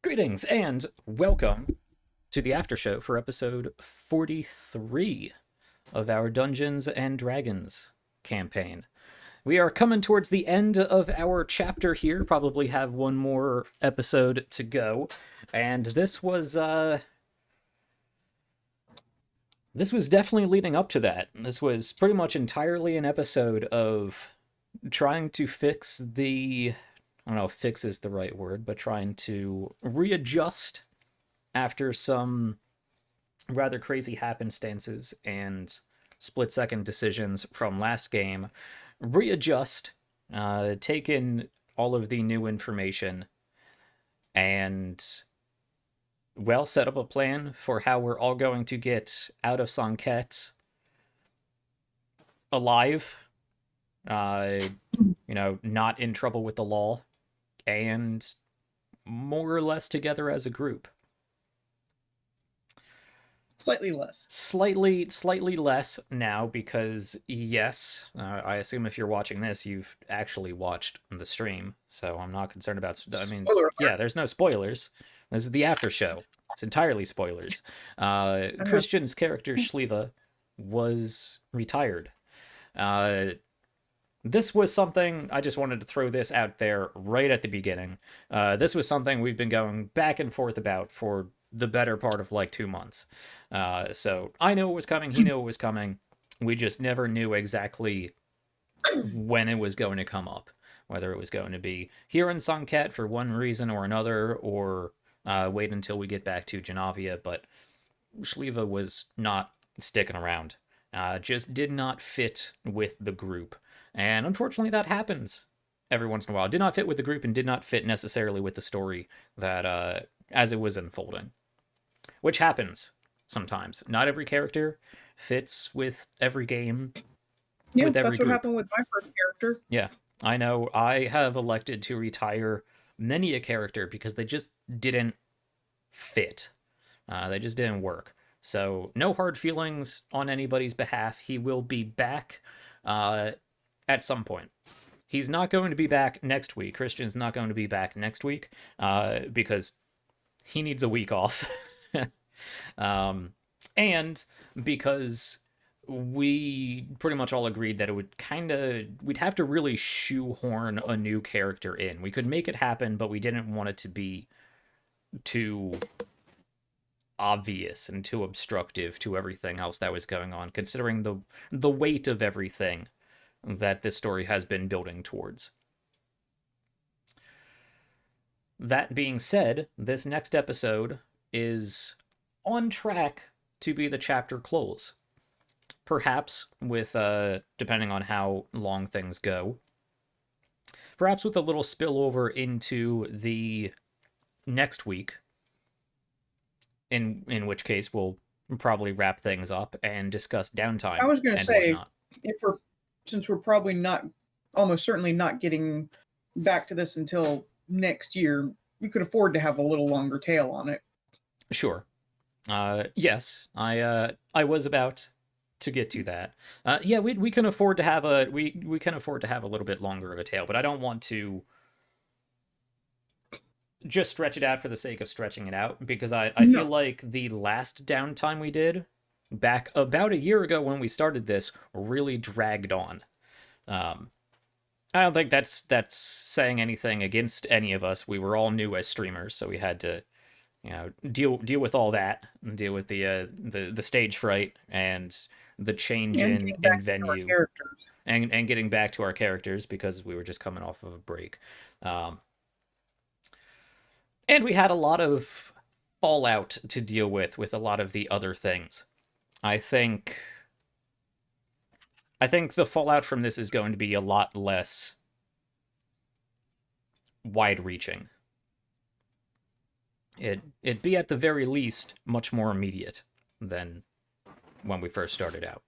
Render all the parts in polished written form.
Greetings and welcome to the Aftershow for episode 43 of our Dungeons and Dragons campaign. We are coming towards the end of our chapter here, probably have one more episode to go, and this was definitely leading up to that. This was pretty much entirely an episode of trying to fix I don't know if fix is the right word, but trying to readjust after some rather crazy happenstances and split second decisions from last game. Readjust, take in all of the new information, and, well, set up a plan for how we're all going to get out of Sanket alive, uh, not in trouble with the law, and more or less together as a group. Slightly less. Slightly less now because, yes, I assume if you're watching this, you've actually watched the stream, so I'm not concerned about... yeah, there's no spoilers. This is the after show. It's entirely spoilers. Christian's character, Shliva, was retired. This was something, I just wanted to throw this out there right at the beginning. This was something we've been going back and forth about for the better part of like 2 months. So I knew it was coming, he knew it was coming. We just never knew exactly when it was going to come up. Whether it was going to be here in Sanket for one reason or another, or wait until we get back to Janavia. But Shliva was not sticking around. Just did not fit with the group. And unfortunately that happens every once in a while. Did not fit with the group and did not fit necessarily with the story that as it was unfolding. Which happens sometimes. Not every character fits with every game. Yeah, with every that's group. What happened with my first character. Yeah, I know. I have elected to retire many a character because they just didn't fit. They just didn't work. So no hard feelings on anybody's behalf. He will be back at some point. He's not going to be back next week. Christian's not going to be back next week because he needs a week off. And because we pretty much all agreed that it would we'd have to really shoehorn a new character in. We could make it happen, but we didn't want it to be too obvious and too obstructive to everything else that was going on, considering the weight of everything that this story has been building towards. That being said, this next episode is on track to be the chapter close. Perhaps with, depending on how long things go, perhaps with a little spillover into the next week, in which case we'll probably wrap things up and discuss downtime. I was going to say, since we're probably almost certainly not getting back to this until next year, we could afford to have a little longer tail on it. Sure. Yes, I was about to get to that. Yeah, we can afford to have we can afford to have a little bit longer of a tail, but I don't want to just stretch it out for the sake of stretching it out, because I feel like the last downtime we did back about a year ago when we started this really dragged on. I don't think that's saying anything against any of us. We were all new as streamers, so we had to deal with all that, and deal with the stage fright and the change in venue and getting back to our characters, because we were just coming off of a break. And we had a lot of fallout to deal with a lot of the other things. I think the fallout from this is going to be a lot less wide-reaching. It'd be at the very least much more immediate than when we first started out.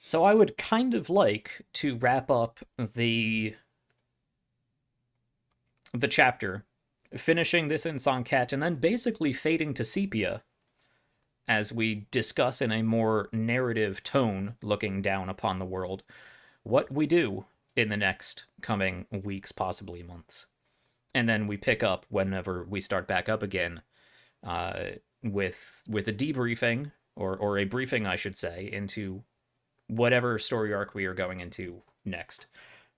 So I would kind of like to wrap up the chapter, finishing this in Sanket, and then basically fading to sepia as we discuss in a more narrative tone, looking down upon the world, what we do in the next coming weeks, possibly months. and then we pick up whenever we start back up again, uh, with a debriefing or a briefing, I should say, into whatever story arc we are going into next.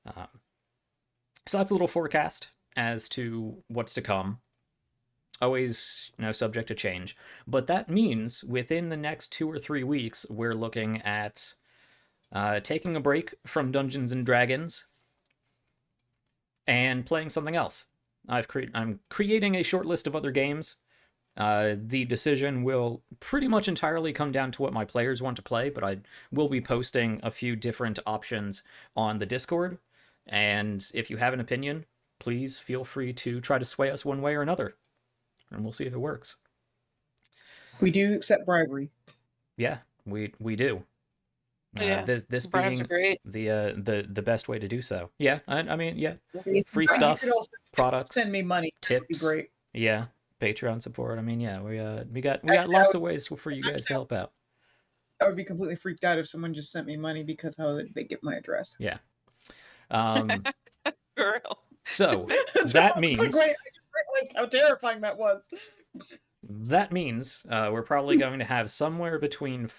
Um, so that's a little forecast as to what's to come. Always, subject to change. But that means within the next 2 or 3 weeks, we're looking at taking a break from Dungeons and Dragons and playing something else. I'm creating a short list of other games. The decision will pretty much entirely come down to what my players want to play, but I will be posting a few different options on the Discord. And if you have an opinion, please feel free to try to sway us one way or another, and we'll see if it works. We do accept bribery. Yeah, we do. Yeah, This bribes are being great. the best way to do so. Yeah, I mean, yeah, If free you stuff, could also products, send me money. That would be tips. great. Yeah, Patreon support. I mean, yeah, we got Actually, lots of ways for you guys to help out. I would be completely freaked out if someone just sent me money because how they get my address. Yeah. For real. So that means I just realized how terrifying that was. we're probably going to have somewhere between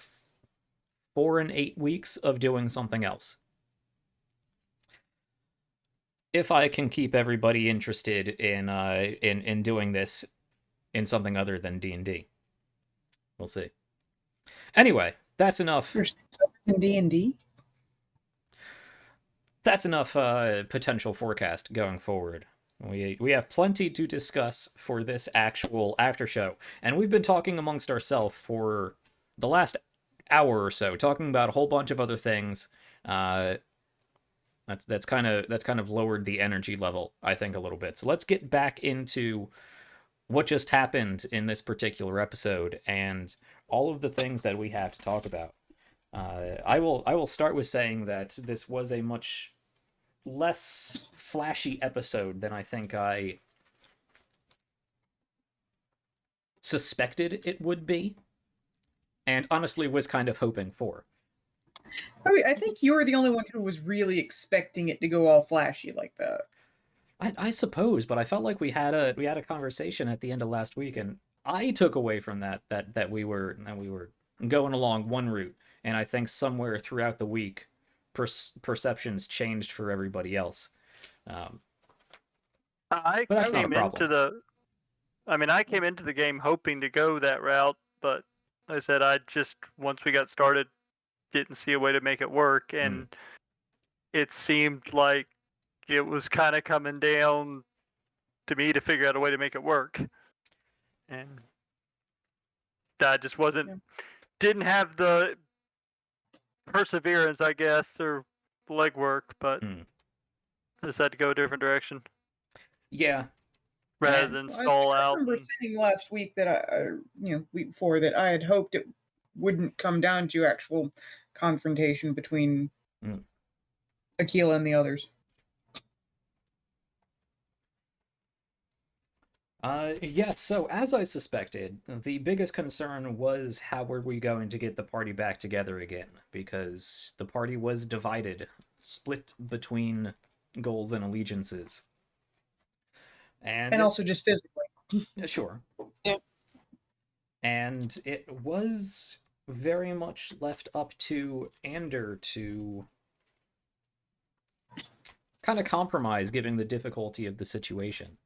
4 and 8 weeks of doing something else. If I can keep everybody interested in doing this in something other than D&D. We'll see. Anyway, that's enough. There's in D&D. That's enough potential forecast going forward. We have plenty to discuss for this actual after show, and we've been talking amongst ourselves for the last hour or so, talking about a whole bunch of other things. That's kind of lowered the energy level, I think, a little bit. So let's get back into what just happened in this particular episode and all of the things that we have to talk about. I will start with saying that this was a much less flashy episode than I think I suspected it would be, and honestly was kind of hoping for. I mean, I think you were the only one who was really expecting it to go all flashy like that. I suppose, but I felt like we had a conversation at the end of last week, and I took away from that we were going along one route, and I think somewhere throughout the week, perceptions changed for everybody else. I But that's not a came problem. I came into the game hoping to go that route, but like I said, once we got started, didn't see a way to make it work, and it seemed like it was kind of coming down to me to figure out a way to make it work, and I just didn't have the perseverance, I guess, or legwork, but I decided to go a different direction. Yeah. Rather than stall out. I remember saying last week that week before, that I had hoped it wouldn't come down to actual confrontation between Aquila and the others. Yes, so as I suspected, the biggest concern was how were we going to get the party back together again, because the party was divided, split between goals and allegiances. And also just physically. Sure. Yeah. And it was very much left up to Ander to kind of compromise, given the difficulty of the situation.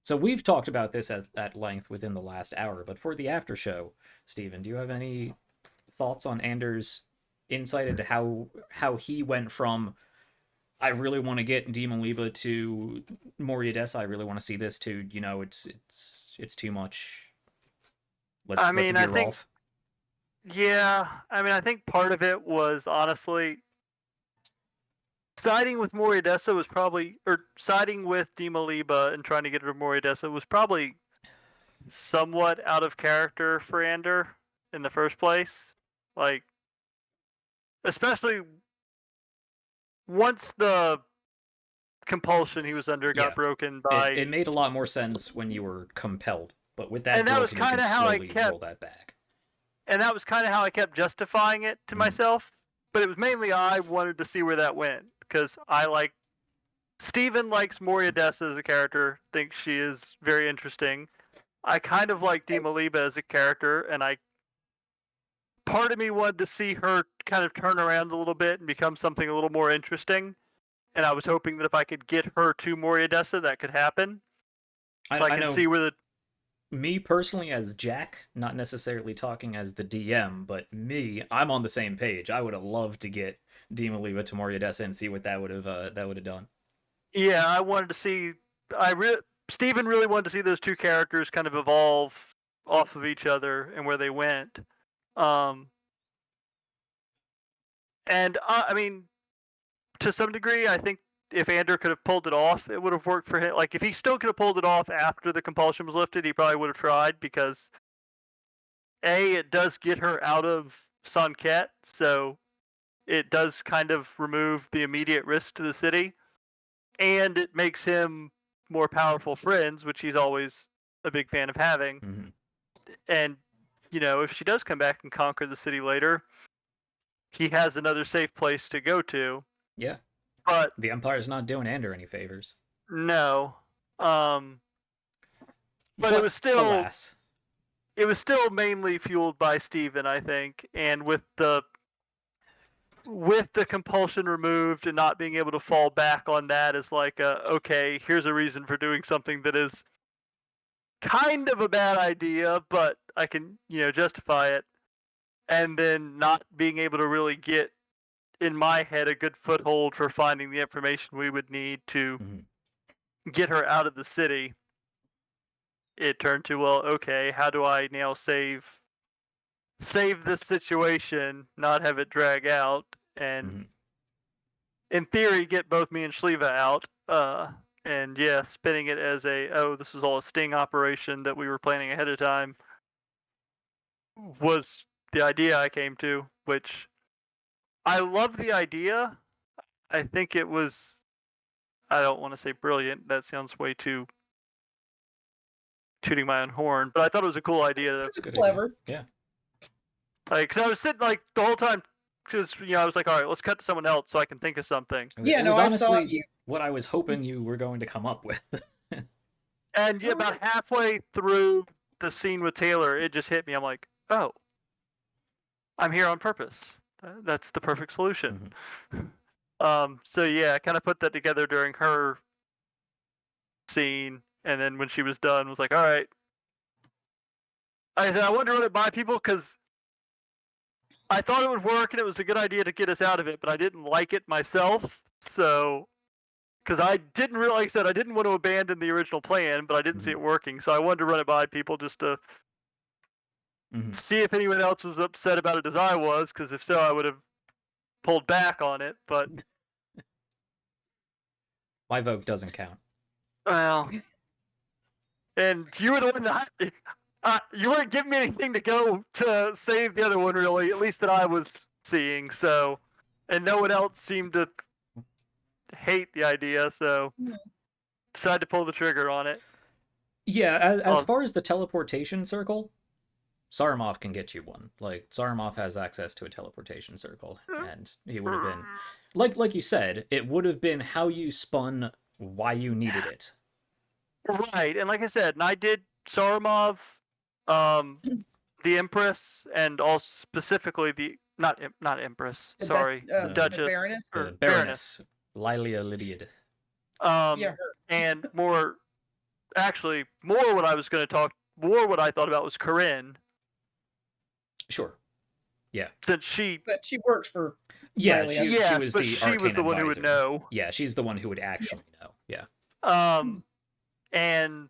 So we've talked about this at length within the last hour, but for the after show, Stephen, do you have any thoughts on Ander's insight into how he went from I really want to get Demon Liba to Moria Dessa, I really want to see this, to it's too much. Let's veer off. Yeah, I think part of it was honestly siding with Moria Dessa was probably, or siding with Dima Liba and trying to get her to Moria Dessa was probably somewhat out of character for Ander in the first place. Like, especially once the compulsion he was under got broken by... It made a lot more sense when you were compelled, but with that, and that was kind of how I kept roll that back. And that was kind of how I kept justifying it to myself. But it was mainly I wanted to see where that went, because I like Steven likes Moria Dessa as a character, thinks she is very interesting. I kind of like Dima Liba as a character, and part of me wanted to see her kind of turn around a little bit and become something a little more interesting. And I was hoping that if I could get her to Moria Dessa, that could happen. I can know see where me personally as Jack, not necessarily talking as the DM, but I'm on the same page. I would have loved to get Dima Liba to Moria Dessa and see what that would have done. Yeah, I wanted to see. Steven really wanted to see those two characters kind of evolve off of each other and where they went. And I mean, to some degree, I think if Ander could have pulled it off, it would have worked for him. Like, if he still could have pulled it off after the compulsion was lifted, he probably would have tried, because it does get her out of Sanket, so it does kind of remove the immediate risk to the city, and it makes him more powerful friends, which he's always a big fan of having. Mm-hmm. And, if she does come back and conquer the city later, he has another safe place to go to. Yeah. But the Empire's not doing Ander any favors. No. But it was still, alas, it was still mainly fueled by Steven, I think, and with the compulsion removed and not being able to fall back on that as like okay, here's a reason for doing something that is kind of a bad idea, but I can, justify it. And then not being able to really get, in my head, a good foothold for finding the information we would need to get her out of the city. It turned to, well, okay, how do I now save this situation, not have it drag out, and in theory get both me and Shliva out. And yeah, spinning it as this was all a sting operation that we were planning ahead of time was the idea I came to, which I love the idea. I think it was, I don't want to say brilliant, that sounds way too tooting my own horn, but I thought it was a cool idea. It's clever. Yeah. Like, because I was sitting like the whole time, because I was like, all right, let's cut to someone else so I can think of something. Yeah, no, I saw you. What I was hoping you were going to come up with. And yeah, about halfway through the scene with Taylor, it just hit me. I'm like, oh, I'm here on purpose. That's the perfect solution. So yeah, I kind of put that together during her scene, and then when she was done, was like, all right. I said, I wanted to run it by people because I thought it would work and it was a good idea to get us out of it, but I didn't like it myself. So, because I didn't really, like I said, I didn't want to abandon the original plan, but I didn't see it working. So I wanted to run it by people just to see if anyone else was upset about it as I was, because if so, I would have pulled back on it. But my vote doesn't count. Well, and you were the one that you weren't giving me anything to go to save the other one, really, at least that I was seeing. So, and no one else seemed to hate the idea, so decided to pull the trigger on it. Yeah, as far as the teleportation circle, Saramov can get you one. Like, Saramov has access to a teleportation circle, and he would have been, like you said, it would have been how you spun why you needed it. Right, and like I said, and I did Saramov, the Empress, and also specifically the not Empress, sorry, the Duchess, the Baroness, Lilia Lydiad. Yeah, her. And more what I was going to talk, more what I thought about was Corinne. Sure. Yeah. Since she works for. Yeah, she was the one who would know. Yeah, she's the one who would actually know. Yeah. And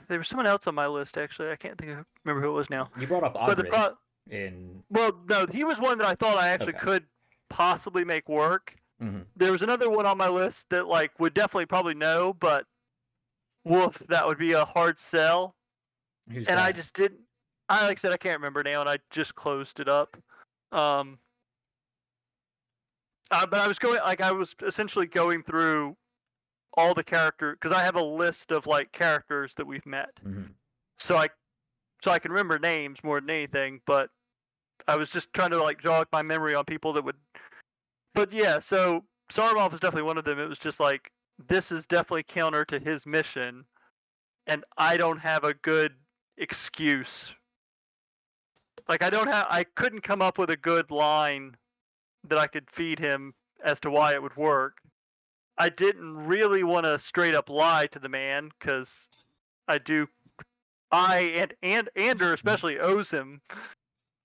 there was someone else on my list, actually. I can't remember who it was now. You brought up Ogrid Well, no, he was one that I thought I actually could possibly make work. There was another one on my list that would definitely probably know, but woof, that would be a hard sell. Who's and that? I just didn't. Like I said, I can't remember now, and I just closed it up. But I was essentially going through all the characters, because I have a list of characters that we've met. So I can remember names more than anything, but I was just trying to jog my memory on people that would. But yeah, so Saramov is definitely one of them. It was just this is definitely counter to his mission, and I don't have a good excuse. Like I couldn't come up with a good line that I could feed him as to why it would work. I didn't really want to straight up lie to the man because and Ander especially owes him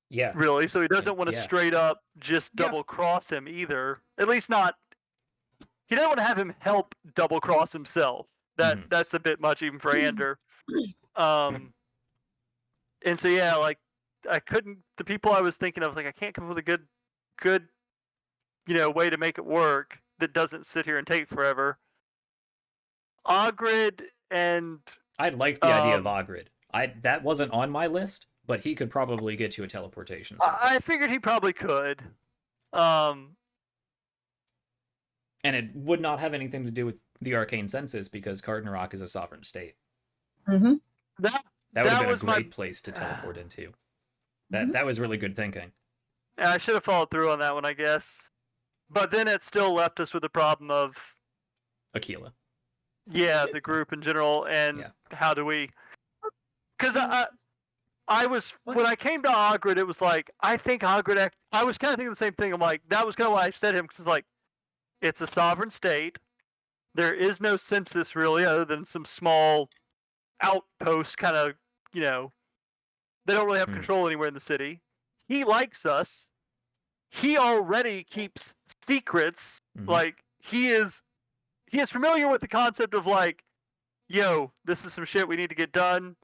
Yeah. really, so he doesn't want to Yeah. straight up just Yeah. double cross him either. At least not. He doesn't want to have him help double cross himself. That's a bit much even for Ander. And so yeah, like I couldn't. The people I was thinking of, like I can't come up with a good, way to make it work that doesn't sit here and take forever. Ogrid and I liked the idea of Ogrid. That wasn't on my list, but he could probably get you a teleportation. I figured he probably could. And it would not have anything to do with the arcane senses because Cardinarok is a sovereign state. Mm-hmm. That would have been a was great place to teleport into. That was really good thinking. Yeah, I should have followed through on that one, I guess. But then it still left us with the problem of Aquila. Yeah, the group in general, and how do we? Because I was when I came to Ogrid, it was like I think Ogrid. I was kind of thinking the same thing. I'm like, that was kind of why I said him because like, it's a sovereign state. There is no census really, other than some small outposts, kind of, they don't really have control anywhere in the city. He likes us. He already keeps secrets. Like he is familiar with the concept of like, yo, this is some shit we need to get done.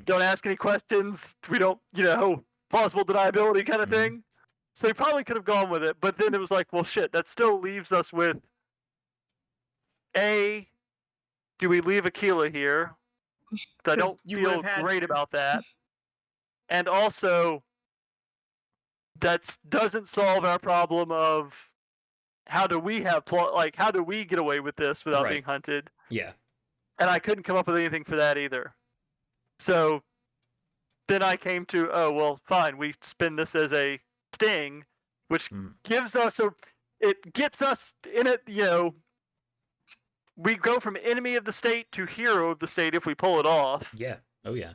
Don't ask any questions. We don't, plausible deniability kind of thing. So he probably could have gone with it, but then it was like, well, shit, that still leaves us with A, do we leave Aquila here? I don't feel great about that. And also, that doesn't solve our problem of how do we how do we get away with this without being hunted? Yeah. And I couldn't come up with anything for that either. So then I came to, oh, well, fine, we spin this as a sting, which gives us it gets us in it, we go from enemy of the state to hero of the state if we pull it off. Yeah. Oh, yeah.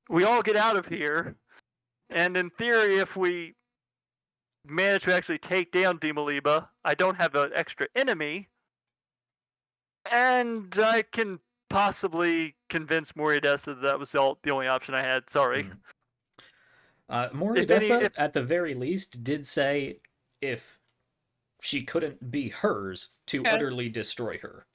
We all get out of here. And in theory, if we manage to actually take down Dimaliba, I don't have an extra enemy. And I can possibly convince Moriadessa that was the only option I had. Sorry. Moriadessa, at the very least, did say if she couldn't be hers, to utterly destroy her.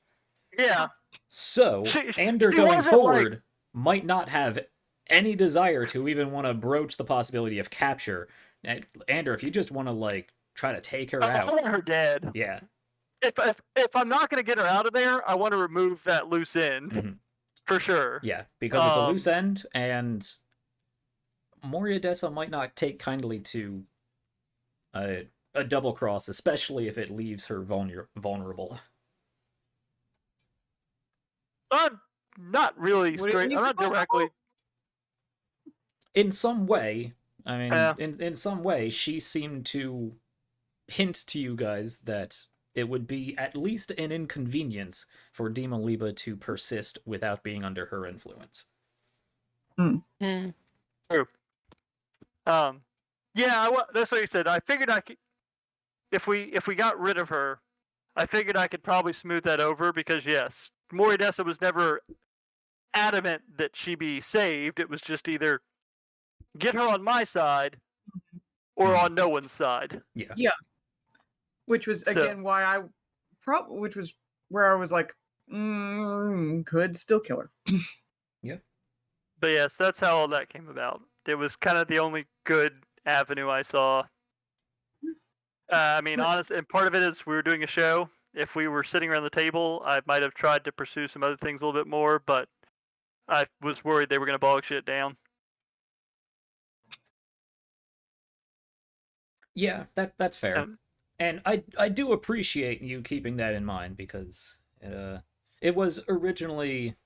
Yeah. So, Ander going forward might not have any desire to even want to broach the possibility of capture. Ander, if you just want to, try to take her out. I want her dead. Yeah. If I'm not going to get her out of there, I want to remove that loose end. For sure. Yeah, because it's a loose end, and Moriadessa might not take kindly to a double cross, especially if it leaves her vulnerable. I'm not really straight. I'm not directly. In some way, I mean, in some way, she seemed to hint to you guys that it would be at least an inconvenience for Dimaliba to persist without being under her influence. True. Yeah, that's what you said. I figured I could, if we got rid of her, I figured I could probably smooth that over because yes, Moriadessa was never adamant that she be saved. It was just either get her on my side or on no one's side. Yeah. Yeah. Which was again why which was where I was like, could still kill her. Yeah. But yes, that's how all that came about. It was kind of the only good avenue I saw. I mean, honestly, and part of it is we were doing a show. If we were sitting around the table, I might have tried to pursue some other things a little bit more, but I was worried they were going to bog shit down. Yeah, that's fair. And I do appreciate you keeping that in mind because it was originally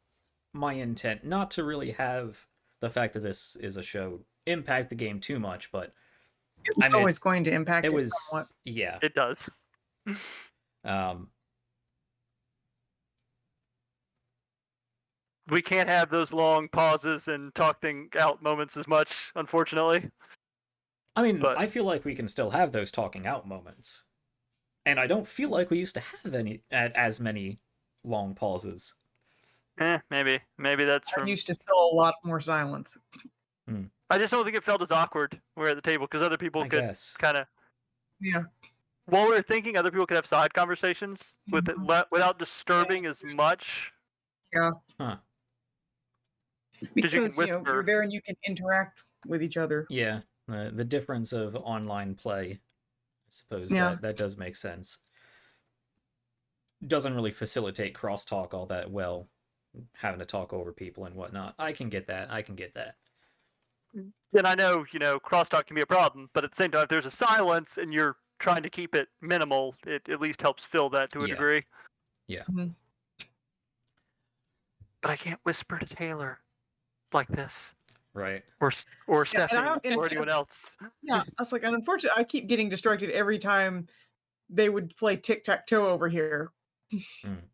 my intent not to really have the fact that this is a show impact the game too much, but it was always going to impact it somewhat. Yeah. It does. we can't have those long pauses and talking out moments as much, unfortunately. I mean, But I feel like we can still have those talking out moments. And I don't feel like we used to have as many long pauses. maybe that's I from. used to fill a lot more silence. I just don't think it felt as awkward when we were at the table because other people I could guess. kind of. Yeah. While we were thinking, other people could have side conversations with it without disturbing as much. Yeah. Huh. Because you can Because, you're whisper. there and you can interact with each other. Yeah. The difference of online play, I suppose Yeah. that does make sense. Doesn't really facilitate crosstalk all that well, having to talk over people and whatnot. I can get that. And I know, crosstalk can be a problem, but at the same time, if there's a silence and you're trying to keep it minimal, it at least helps fill that to a Yeah. degree. Yeah. Mhm. But I can't whisper to Taylor like this, Right. or Yeah, Stephanie, or anyone else. Yeah, I was like, and unfortunately, I keep getting distracted every time they would play tic-tac-toe over here. Mm.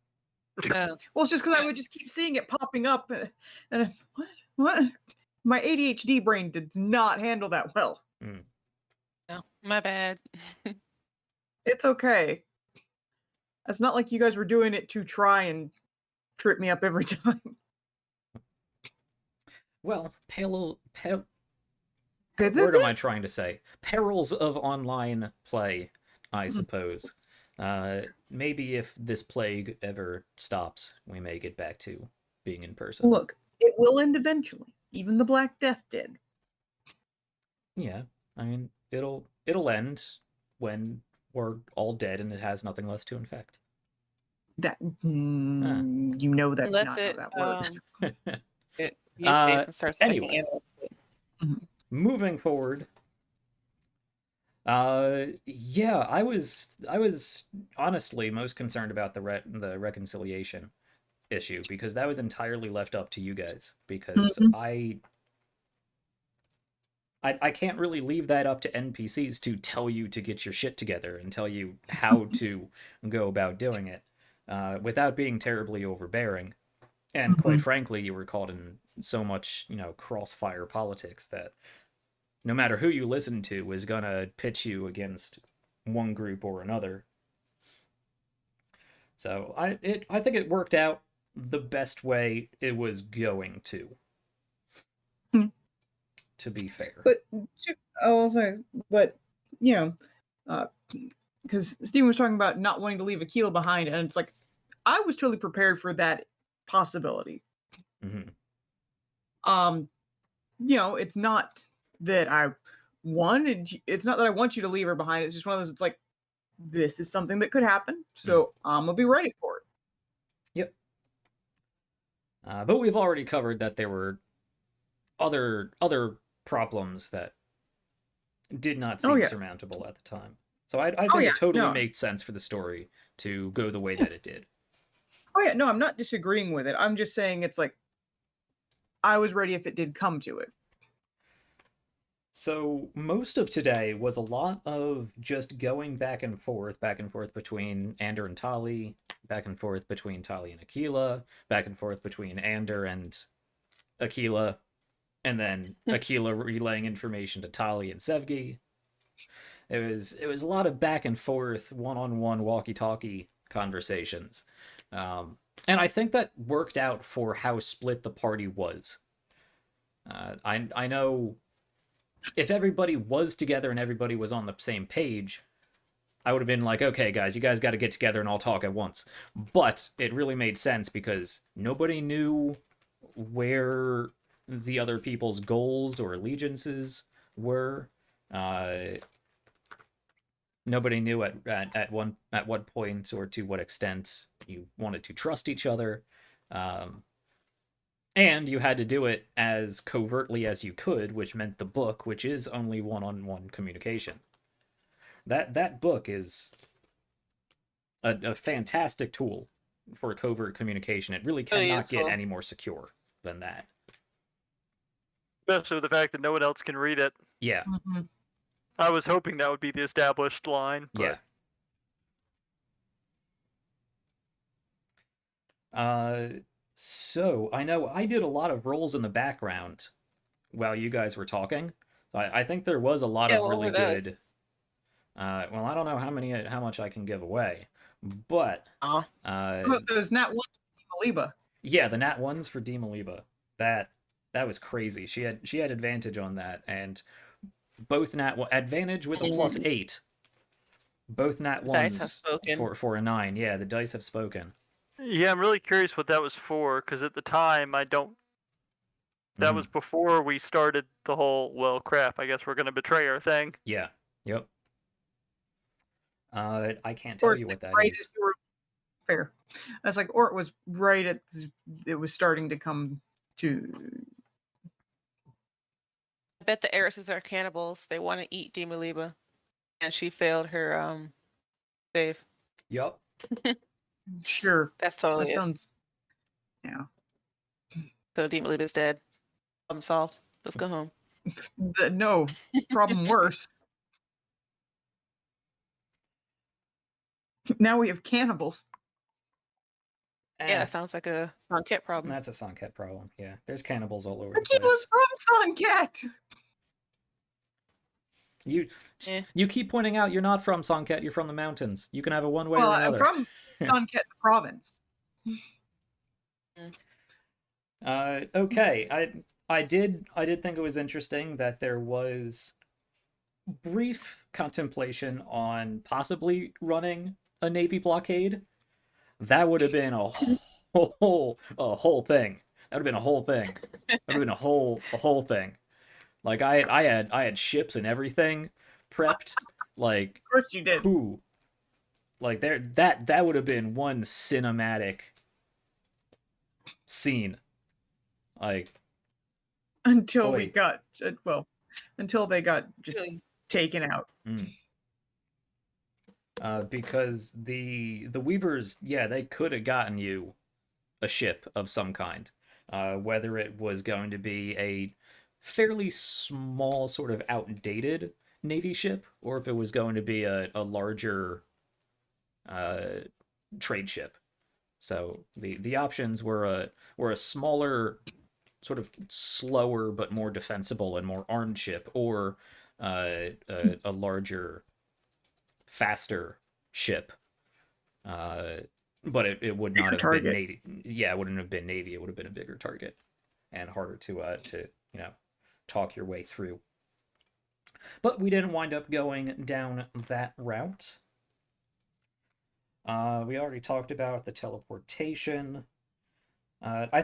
Well, it's just because I would just keep seeing it popping up, and it's what? My ADHD brain does not handle that well. Mm. No, my bad. It's okay. It's not like you guys were doing it to try and trip me up every time. Well, what am I trying to say? Perils of online play, I suppose. Maybe if this plague ever stops, we may get back to being in person. Look, it will end eventually. Even the Black Death did. Yeah, I mean, it'll end when we're all dead and it has nothing left to infect. That you know that's Unless not it, how that works. it mutates and starts affecting anyway. animals. Moving forward, yeah, I was honestly most concerned about the reconciliation issue because that was entirely left up to you guys because I can't really leave that up to NPCs to tell you to get your shit together and tell you how to go about doing it without being terribly overbearing. And quite frankly, you were caught in so much, crossfire politics that no matter who you listen to is gonna pitch you against one group or another. So I think it worked out the best way it was going to. To be fair, But I will say, but because Steven was talking about not wanting to leave Aquila behind, and it's like I was totally prepared for that possibility. mm-hmm. It's not that I wanted. It's not that I want you to leave her behind. It's just one of those. It's like this is something that could happen, so I'm gonna be ready for it. Yep. But we've already covered that there were other problems that did not seem surmountable at the time. So I think it totally made sense for the story to go the way that it did. Oh yeah, no, I'm not disagreeing with it. I'm just saying it's like I was ready if it did come to it. So most of today was a lot of just going back and forth between Ander and Tali, back and forth between Tali and Aquila, back and forth between Ander and Aquila, and then Aquila relaying information to Tali and Sevgi. It was a lot of back and forth, one-on-one walkie-talkie conversations. And I think that worked out for how split the party was. I know if everybody was together and everybody was on the same page, I would have been like, okay, guys, you guys got to get together and all talk at once. But it really made sense because nobody knew where the other people's goals or allegiances were. Nobody knew at what point or to what extent you wanted to trust each other. And you had to do it as covertly as you could, which meant the book, which is only one-on-one communication. That book is a fantastic tool for covert communication. It really cannot get any more secure than that. Especially with the fact that no one else can read it. Yeah. Mm-hmm. I was hoping that would be the established line. But... Yeah. So, I know I did a lot of rolls in the background while you guys were talking. I think there was a lot Yeah, of what really were those? good. Well, I don't know how much I can give away, but Oh, Those Nat 1 Maliba. yeah, the nat ones for D Maliba. That that was crazy. She had advantage on that, and both advantage with a +8. Both nat the dice have ones spoken. for a 9. Yeah, the dice have spoken. Yeah, I'm really curious what that was for, because at the time I don't. That was before we started the whole, well, crap, I guess we're going to betray our thing. Yeah. Yep. I can't Or tell it's you like what that right is. as you were fair. I was like, or it was right at it was starting to come to. I bet the heiresses are cannibals. They want to eat Demoliba, and she failed her save. Yup. Sure. That's totally That it. sounds. Yeah. So Demoliba's dead. Problem solved. Let's go home. No problem worse. Now we have cannibals. Yeah, that sounds like a Sonket problem. That's a Sonket problem. Yeah, there's cannibals all over the Akila's place. from Sonket. You keep pointing out you're not from Sonket. You're from the mountains. You can have it one way Well, or I'm another. from Sonket province. Okay, I did think it was interesting that there was brief contemplation on possibly running a Navy blockade. That would have been a whole thing. That would have been a whole thing. That would have been a whole thing. Like I had ships and everything prepped. Like Of course you did. who? Like that would have been one cinematic scene. Like Until boy. we got until they got just taken out. Because the Weavers, yeah, they could have gotten you a ship of some kind, whether it was going to be a fairly small, sort of outdated Navy ship, or if it was going to be a larger trade ship. So the options were a smaller, sort of slower but more defensible and more armed ship, or a larger, faster ship. But it would not have been Navy. Yeah, it wouldn't have been Navy. It would have been a bigger target and harder to talk your way through. But we didn't wind up going down that route. We already talked about the teleportation. I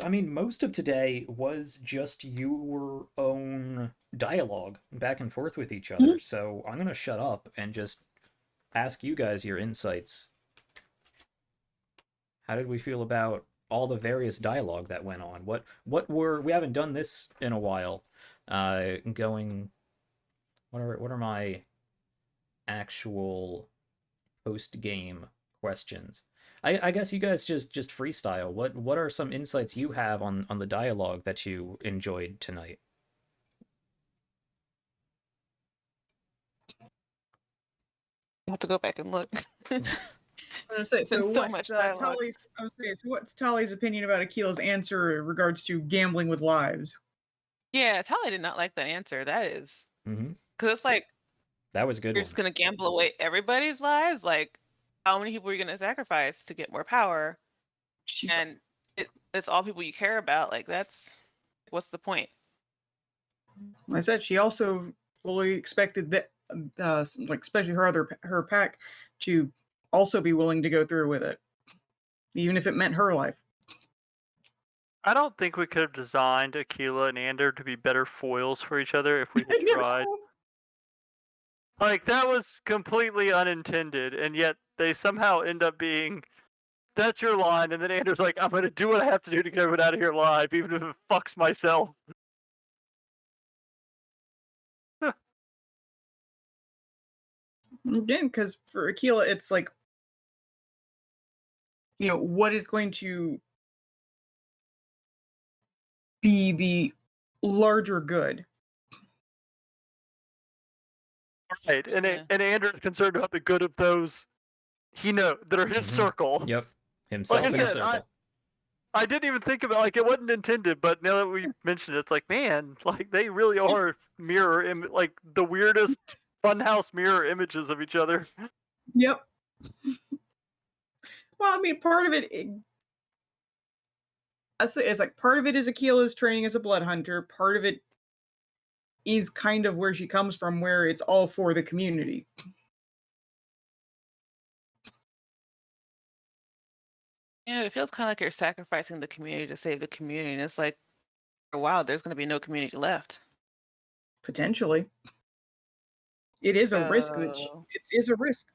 mean, most of today was just your own dialogue back and forth with each other. So I'm gonna shut up and just ask you guys your insights. How did we feel about all the various dialogue that went on? We haven't done this in a while. Going, what are my actual post game questions? I guess you guys just freestyle. What are some insights you have on the dialogue that you enjoyed tonight? I have to go back and look. I'm gonna say, so what's Tali's opinion about Akila's answer in regards to gambling with lives? Yeah, Tali did not like that answer. That is because it's like that was a good. You're just gonna gamble away everybody's lives. Like, how many people are you gonna sacrifice to get more power? And it's all people you care about. Like, what's the point? I said she also fully expected that, like especially her pack, to also be willing to go through with it, even if it meant her life. I don't think we could have designed Akila and Ander to be better foils for each other if we had tried. Like, that was completely unintended, and yet they somehow end up being, that's your line, and then Ander's like, I'm going to do what I have to do to get everyone out of here alive, even if it fucks myself. Again, because for Akila, it's like, what is going to be the larger good? Right, and Andrew's concerned about the good of those that are his circle. Yep, himself in a circle. I didn't even think about like it wasn't intended, but now that we mentioned it, it's like man, like they really are like the weirdest funhouse mirror images of each other. Yep. Well, I mean, part of it, I say it's like part of it is Akila's training as a blood hunter. Part of it is kind of where she comes from, where it's all for the community. Yeah, it feels kind of like you're sacrificing the community to save the community. And it's like, for a while, there's going to be no community left. Potentially. It is a risk that So, it is a risk.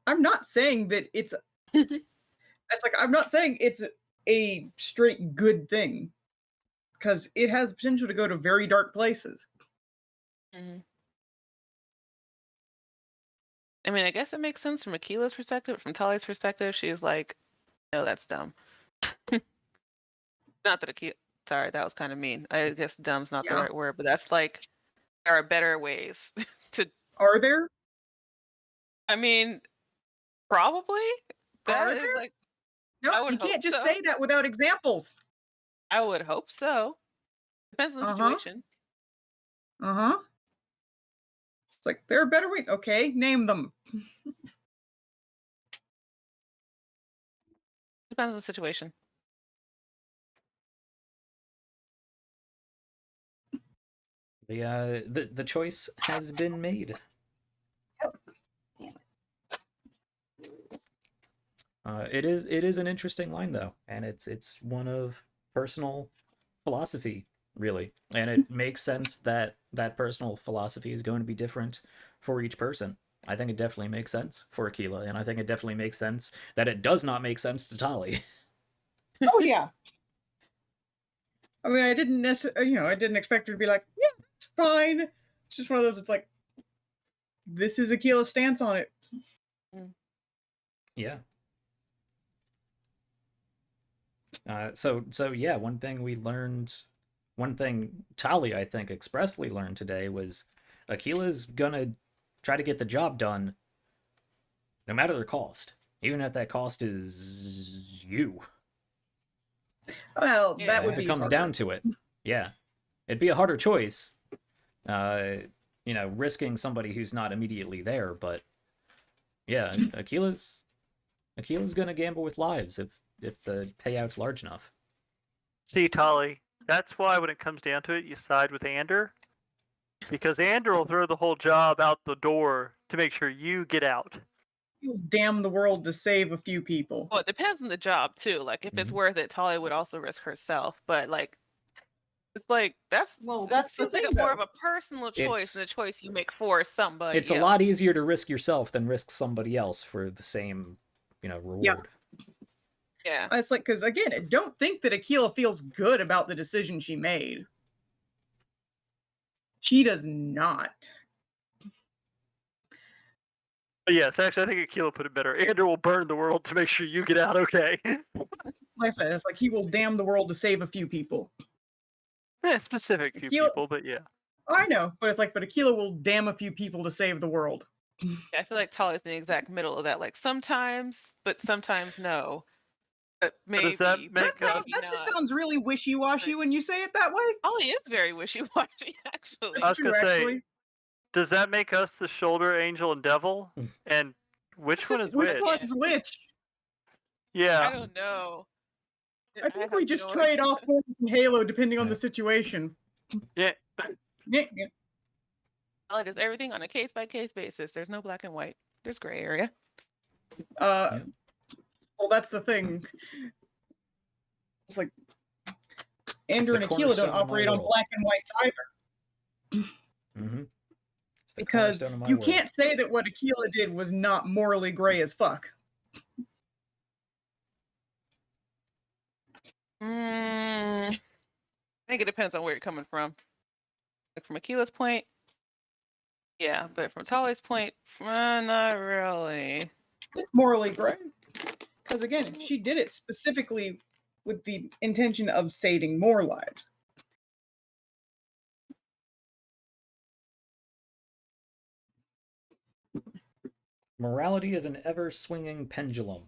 I'm not saying that it's I'm not saying it's a straight good thing, because it has potential to go to very dark places. mhm. I mean, I guess it makes sense from Akila's perspective. From Tali's perspective, she's like, no, that's dumb. Not that Akila, sorry, that was kind of mean. I guess dumb's not the Yeah. right word, but that's like, there are better ways to, Are there? I mean, probably. That Are is there? like, No, I would you hope can't just so. say that without examples. I would hope so. Depends on the Uh-huh. situation. Uh-huh. It's like there are better ways. Okay, name them. Depends on the situation. The choice has been made. It is an interesting line though, and it's one of personal philosophy really, and it makes sense that that personal philosophy is going to be different for each person. I think it definitely makes sense for Aquila, and I think it definitely makes sense that it does not make sense to Tali. Oh yeah. I mean, I didn't necessarily, I didn't expect her to be like, yeah, it's fine. It's just one of those. It's like, this is Akila's stance on it. Yeah. So yeah, one thing Tali I think expressly learned today was Akila's gonna try to get the job done, no matter the cost, even if that cost is you. Well, that would If it be comes harder. down to it, yeah, it'd be a harder choice. Risking somebody who's not immediately there, but yeah, Akila's gonna gamble with lives if the payout's large enough. See, Tali, that's why when it comes down to it, you side with Ander, because Ander will throw the whole job out the door to make sure you get out. You'll damn the world to save a few people. Well, it depends on the job too. Like if it's Mhm. worth it, Talia would also risk herself. But like it's like that's the like thing, a more of though. a personal choice It's than a choice you make for somebody it's a else. lot easier to risk yourself than risk somebody else for the same, Yeah. reward. Yeah. It's like, because again, I don't think that Akila feels good about the decision she made. She does not. But yes, actually, I think Akila put it better. Ander will burn the world to make sure you get out okay. Like I said, it's like he will damn the world to save a few people. Yeah, specific few Akila, people, but yeah. I know, but it's like, but Akila will damn a few people to save the world. I feel like Talia's in the exact middle of that. Like sometimes, but sometimes no. But But does that maybe, but make That maybe just not. sounds really wishy-washy when you say it that way. Talia is very wishy-washy, actually. I That's was true, gonna say, actually. does that make us the shoulder angel and devil? And which one is Which which? one's which? I Yeah. don't know. I think have we just no trade idea. off Fortnite and Halo depending on Yeah. the situation. Yeah. Yeah, yeah. Talia does everything on a case-by-case basis. There's no black and white. There's gray area. Yeah. Well, that's the thing. It's like Andrew the and Akila don't cornerstone of my operate on world. black and whites either. Mm-hmm. It's the Because cornerstone of my you world. can't say that what Akila did was not morally gray as fuck. I think it depends on where you're coming from. Like from Akila's point, yeah, but from Tali's point, not really. It's morally gray. Because again, she did it specifically with the intention of saving more lives. Morality is an ever swinging pendulum.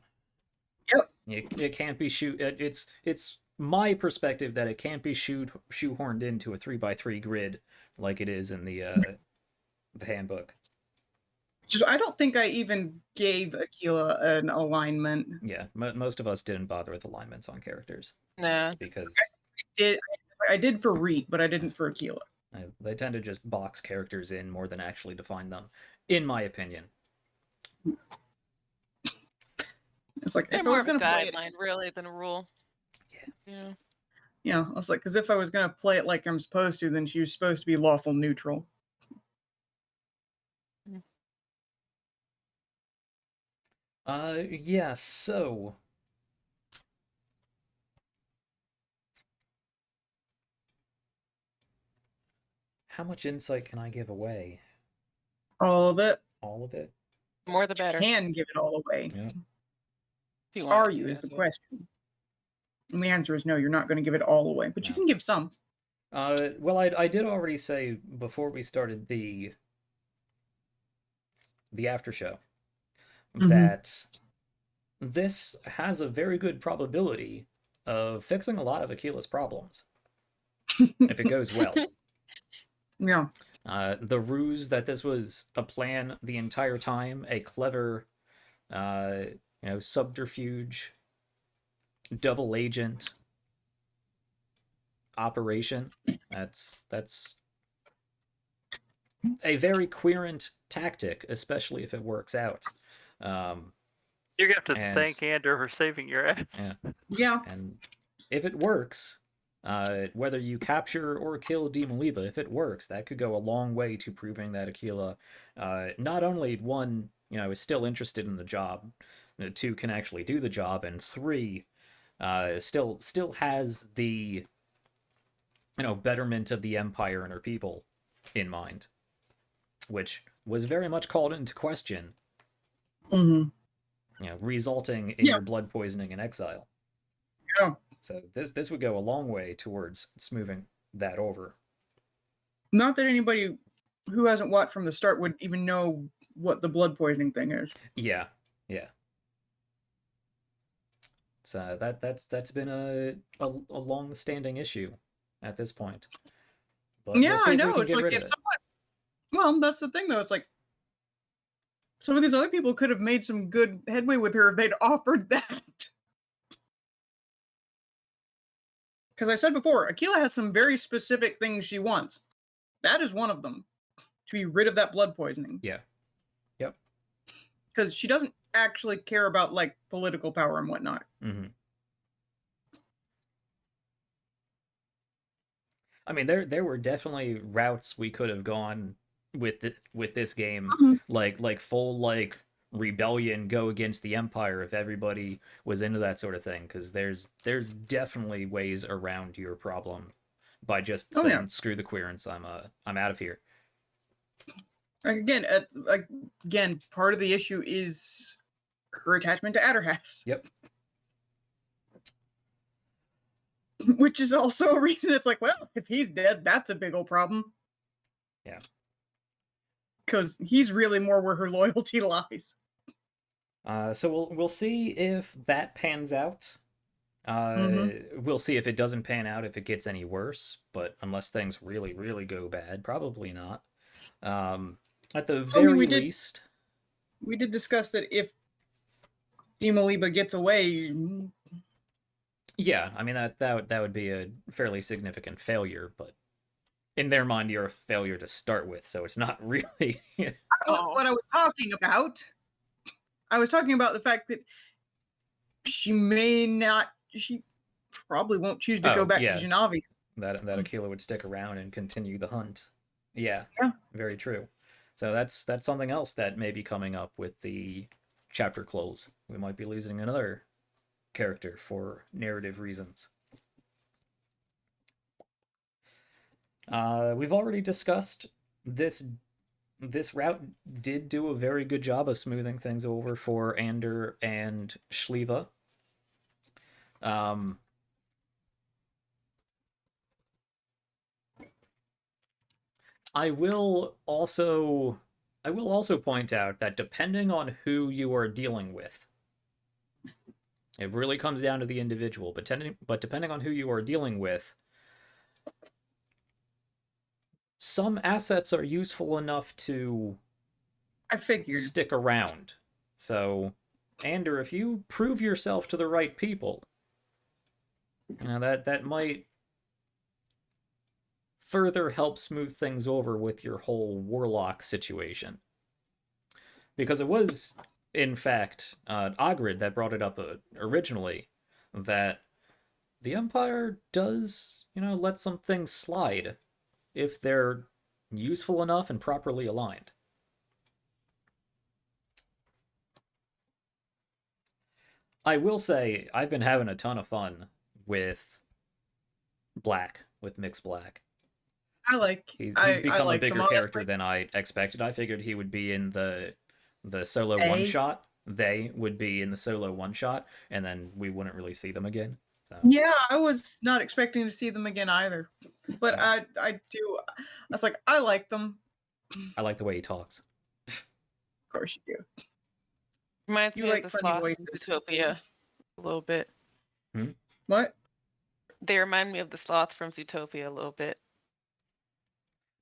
Yep. It can't be it's my perspective that it can't be shoehorned into a 3x3 grid like it is in the handbook. I don't think I even gave Aquila an alignment. Yeah, most of us didn't bother with alignments on characters Nah. because I did for Reet, but I didn't for Aquila. they tend to just box characters in more than actually define them, in my opinion. It's like They're if I more was of a gonna play it, guideline, really, than a rule. Yeah. Yeah. I was like, because if I was gonna play it like I'm supposed to, then she was supposed to be lawful neutral. Yeah, so how much insight can I give away? All of it. All of it? The more the better. Can give it all away. Yeah. If you want Are to, you is that's the it. question. And the answer is no, you're not going to give it all away, but you No. can give some. Well, I did already say before we started the after show that this has a very good probability of fixing a lot of Aquila's problems if it goes well. Yeah. The ruse that this was a plan the entire time, a clever, subterfuge, double agent operation. That's a very querent tactic, especially if it works out. You're gonna have to thank Ander for saving your ass. Yeah. And if it works, whether you capture or kill Demoliba, if it works, that could go a long way to proving that Aquila, not only one, is still interested in the job, two, can actually do the job, and three, still has the, betterment of the Empire and her people in mind, which was very much called into question, resulting in your blood poisoning and exile. Yeah. So this would go a long way towards smoothing that over. Not that anybody who hasn't watched from the start would even know what the blood poisoning thing is. Yeah. So that's been a long-standing issue at this point. But Yeah, we'll see I if know. we can It's get like rid if of it. someone. Well, that's the thing, though. It's like some of these other people could have made some good headway with her if they'd offered that. Because I said before, Aquila has some very specific things she wants. That is one of them. To be rid of that blood poisoning. Yeah. Yep. Because she doesn't actually care about, like, political power and whatnot. Mm-hmm. I mean, there were definitely routes we could have gone with this game, like full rebellion, go against the Empire if everybody was into that sort of thing. Because there's definitely ways around your problem by just saying screw the querents, I'm out of here. Again, part of the issue is her attachment to Adderhast. Yep. Which is also a reason it's like, well, if he's dead, that's a big old problem. Yeah. Because he's really more where her loyalty lies. So we'll see if that pans out. We'll see if it doesn't pan out, if it gets any worse. But unless things really, really go bad, probably not. At the very least, we did discuss that if Demoliba gets away. Yeah, I mean that would be a fairly significant failure, but in their mind, you're a failure to start with, so it's not really. That's what I was talking about. I was talking about the fact that she probably won't choose to go back to Janavi. That Aquila would stick around and continue the hunt. Yeah, very true. So that's something else that may be coming up with the chapter close. We might be losing another character for narrative reasons. We've already discussed this route did do a very good job of smoothing things over for Ander and Shliva. I will also point out that depending on who you are dealing with, It really comes down to the individual, but depending on who you are dealing with, some assets are useful enough to I figured. stick around. So, Ander, if you prove yourself to the right people, that might further help smooth things over with your whole warlock situation. Because it was, in fact, Ogrid that brought it up originally, that the Empire does, let some things slide if they're useful enough and properly aligned. I will say, I've been having a ton of fun with Mix Black. He's become a like them, bigger character honestly. than I expected. I figured he would be in the solo one shot. They would be in the solo one shot, and then we wouldn't really see them again. So. Yeah, I was not expecting to see them again either, but yeah. I do. I was like, I like them. I like the way he talks. Of course you do. Reminds You me like of the funny sloth voices. in Zootopia a little bit. What? They remind me of the sloth from Zootopia a little bit.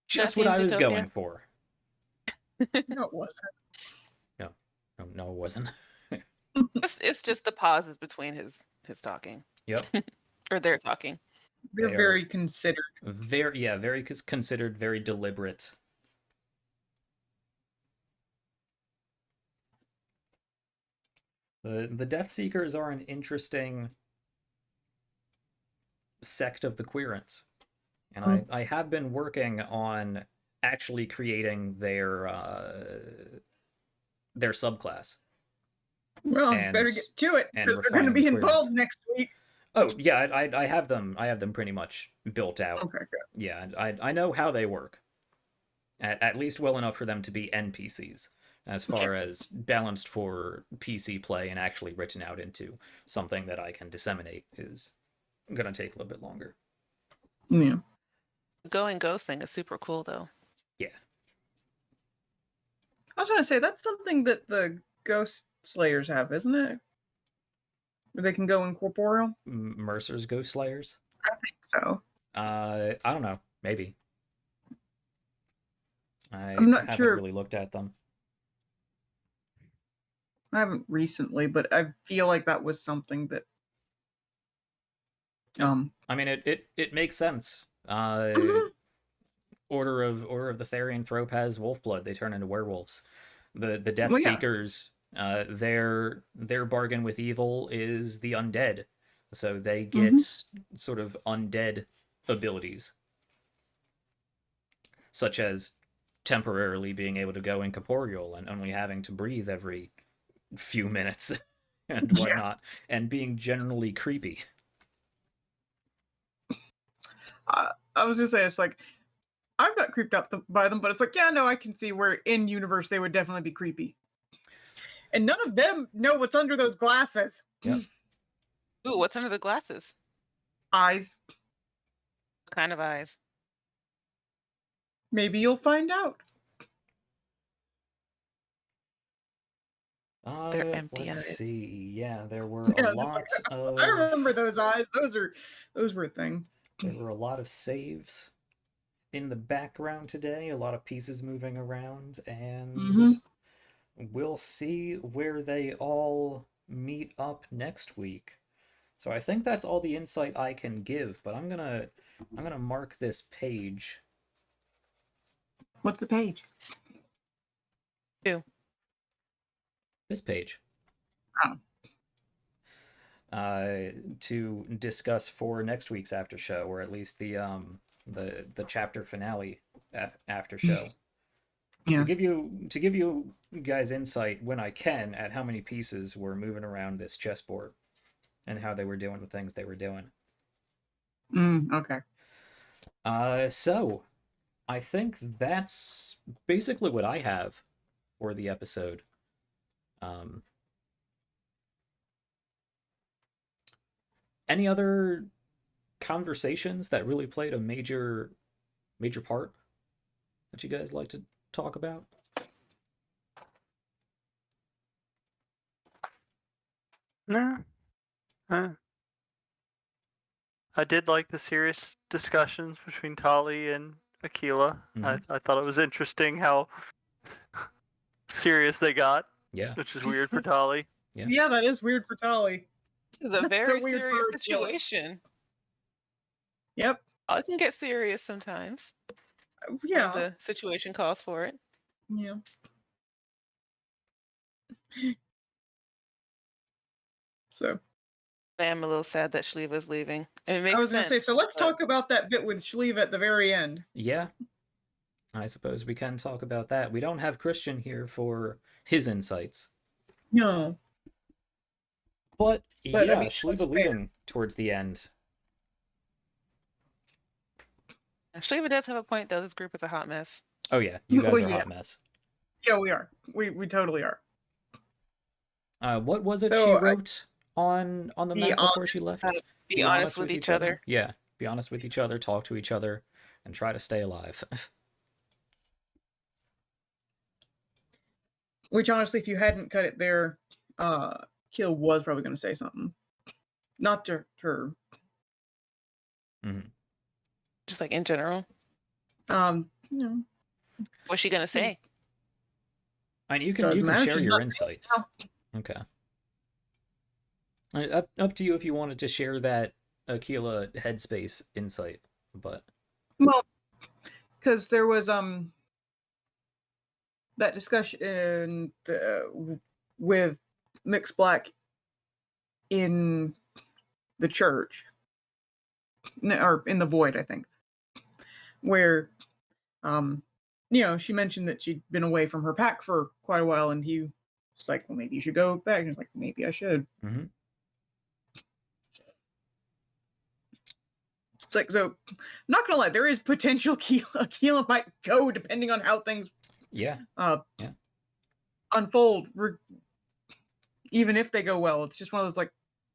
Just what I was going for. No, it wasn't. No, it wasn't. It's just the pauses between his talking. Yep. Or their talking. They're very considered. Very considered, very deliberate. The Death Seekers are an interesting sect of the Querents. And I have been working on actually creating their subclass. Well, you better get to it because they're going to be involved next week. Oh yeah, I have them. I have them pretty much built out. Okay, good. Yeah, I know how they work. At least well enough for them to be NPCs, as far as balanced for PC play and actually written out into something that I can disseminate is gonna take a little bit longer. Yeah. The Going Ghost thing is super cool though. Yeah. I was gonna say that's something that the Ghost Slayers have, isn't it? Where they can go incorporeal. Mercer's Ghost Slayers. I think so. I don't know. Maybe. I'm not haven't sure. really looked at them. I haven't recently, but I feel like that was something that. I mean, it makes sense. Order of the Therian Thrope has wolf blood. They turn into werewolves. The Death Seekers, their bargain with evil is the undead, so they get sort of undead abilities, such as temporarily being able to go incorporeal and only having to breathe every few minutes and whatnot, and being generally creepy. I was just saying, it's like I'm not creeped out by them, but it's like, yeah, no, I can see where in universe they would definitely be creepy. And none of them know what's under those glasses. Yep. Ooh, what's under the glasses? Eyes. What kind of eyes? Maybe you'll find out. They're empty Let's eyes. see. Yeah, there were a lot of. I remember those eyes. Those were a thing. There were a lot of saves in the background today. A lot of pieces moving around, and we'll see where they all meet up next week. So I think that's all the insight I can give. But I'm gonna mark this page. What's the page? 2. This page. Oh. To discuss for next week's after show, or at least the chapter finale after show. Yeah. To give you guys insight when I can at how many pieces were moving around this chessboard and how they were doing the things they were doing. Okay. So I think that's basically what I have for the episode. Any other conversations that really played a major part that you guys like to talk about? No. Uh, I did like the serious discussions between Tali and Aquila. I thought it was interesting how serious they got, Yeah. which is weird for Tali. Yeah. Yeah, that is weird for Tali. It's a That's so very weird for serious Aquila. situation. Yep. I can get serious sometimes. When Yeah. the situation calls for it. Yeah. So I am a little sad that Shliva's leaving. And it makes I was gonna say, sense. so let's but talk about that bit with Shliva at the very end. Yeah. I suppose we can talk about that. We don't have Christian here for his insights. No. But But, yeah, I mean, Shliva that's fair. leaving towards the end. Shliva does have a point, though. This group is a hot mess. Oh yeah, you guys Well, are a yeah. hot mess. Yeah, we are. We totally are. What was it So, she wrote on the be map before she left? Be honest with each other. Yeah, be honest with each other, talk to each other, and try to stay alive. Which honestly, if you hadn't cut it there, Kill was probably going to say something. Not to her. Mhm. Just like in general. You know, What's she gonna say? And you Doesn't can matter, share she's your not insights. now. Okay. Up to you if you wanted to share that Aquila headspace insight, but well, because there was that discussion with Mix Black in the church, or in the void, I think, where she mentioned that she'd been away from her pack for quite a while, and he was like, well, maybe you should go back. And he's like, maybe I should. mm-hmm. It's like, so I'm not gonna lie, there is potential Keela might go depending on how things unfold. Even if they go well, it's just one of those like,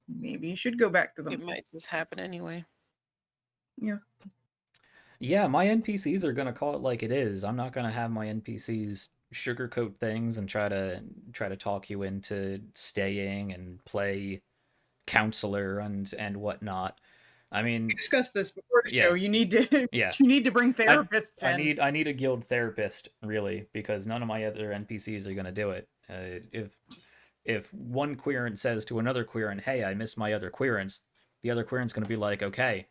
maybe you should go back to them. It might just happen anyway. Yeah. Yeah, my NPCs are gonna call it like it is. I'm not gonna have my NPCs sugarcoat things and try to talk you into staying and play counselor and whatnot. I mean, We discussed this before the yeah. show. You need to Yeah. you need to bring therapists I in. need a guild therapist, really, because none of my other NPCs are gonna do it. If one querent says to another querent, "Hey, I miss my other querents," the other querent's gonna be like, "Okay,